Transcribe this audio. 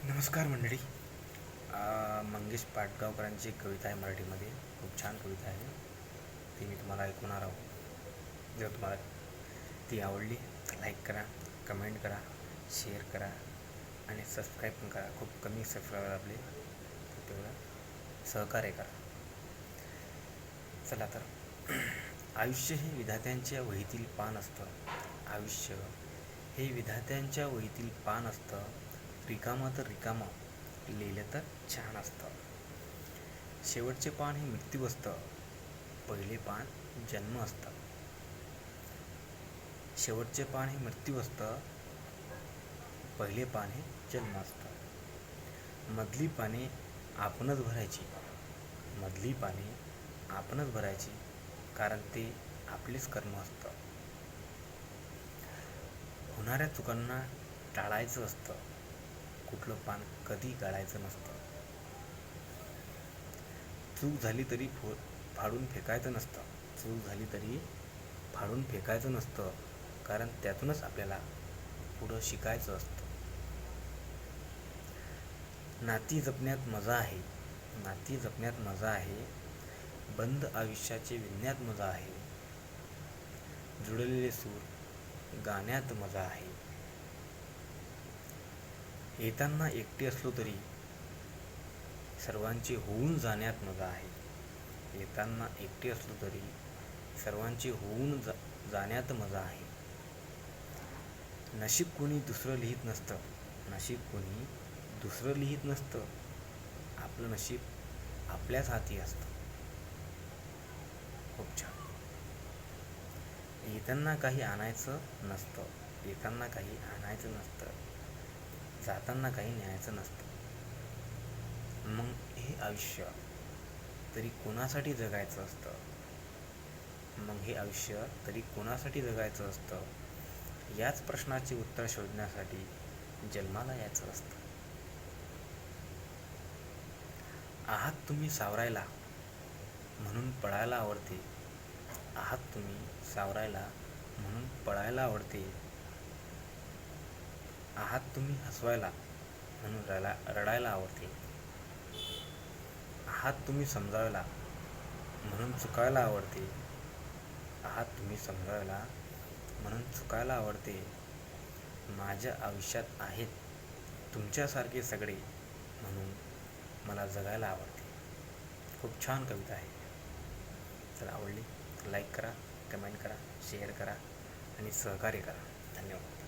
नमस्कार मंडळी. मंगेश पाटगावकरांची एक कविता आहे मराठीमध्ये. खूप छान कविता आहे. ती मी तुम्हाला ऐकवणार आहोत. जर तुम्हाला ती आवडली तर लाईक करा, कमेंट करा, शेअर करा आणि सबस्क्राईब पण करा. खूप कमी सबस्क्रायबर आपले, तर तेवढं सहकार्य करा. चला तर आयुष्य हे विधात्यांच्या वहीतील पान असतं. आयुष्य हे विधात्यांच्या वहीतील पान असतं. रिकामं तर रिकामं, लिहिलं तर छान असतं. शेवटचे पान हे मृत्यू असतं. पहिले पान जन्म असतं. शेवटचे पान हे मृत्यू असतं. पहिले पान हे जन्म असतं. मधली पाने आपणच भरायची. मधली पाने आपणच भरायची, कारण ते आपलेच कर्म असतं. होणाऱ्या चुकांना टाळायचं असतं. कुठलं पान कधी गाळायचं नसतं. चूक झाली तरी फाडून फेकायचं नसतं. चूक झाली तरी फाडून फेकायचं नसतं, कारण त्यातूनच आपल्याला पुढं शिकायचं असतं. नाती जपण्यात मजा आहे. नाती जपण्यात मजा आहे. बंद आयुष्याचे विणण्यात मजा आहे. जुळलेले सूर गाण्यात मजा आहे. येताना एकटे असलो तरी सर्वांचे होऊन जाण्यात मजा आहे. येताना एकटे असलो तरी सर्वांचे होऊन जाण्यात मजा आहे. नशीब कोणी दुसरं लिहित नसतं. नशीब कोणी दुसरं लिहित नसतं. आपलं नशीब आपल्याच हाती असतं. खूप छान. येताना काही आणायचं नसतं. येताना काही आणायचं नसतं. जाताना काही न्यायचं नसतं. मग हे आयुष्य तरी कोणासाठी जगायचं असतं? मग हे आयुष्य तरी कोणासाठी जगायचं असतं? याच प्रश्नाचे उत्तर शोधण्यासाठी जन्माला यायचं असतं. आहात तुम्ही सावरायला म्हणून पळायला आवडते. आहात तुम्ही सावरायला म्हणून पळायला आवडते. आहात तुम्ही हसवायला म्हणून रडायला आवडते. आहात तुम्ही समजावायला म्हणून चुकायला आवडते. आहात तुम्ही समजावायला म्हणून चुकायला आवडते. माझ्या आयुष्यात आहेत तुमच्यासारखे सगळे, म्हणून मला जगायला आवडते. खूप छान कविता आहे. जर आवडली तर लाईक करा, कमेंट करा, शेअर करा आणि सहकार्य करा. धन्यवाद.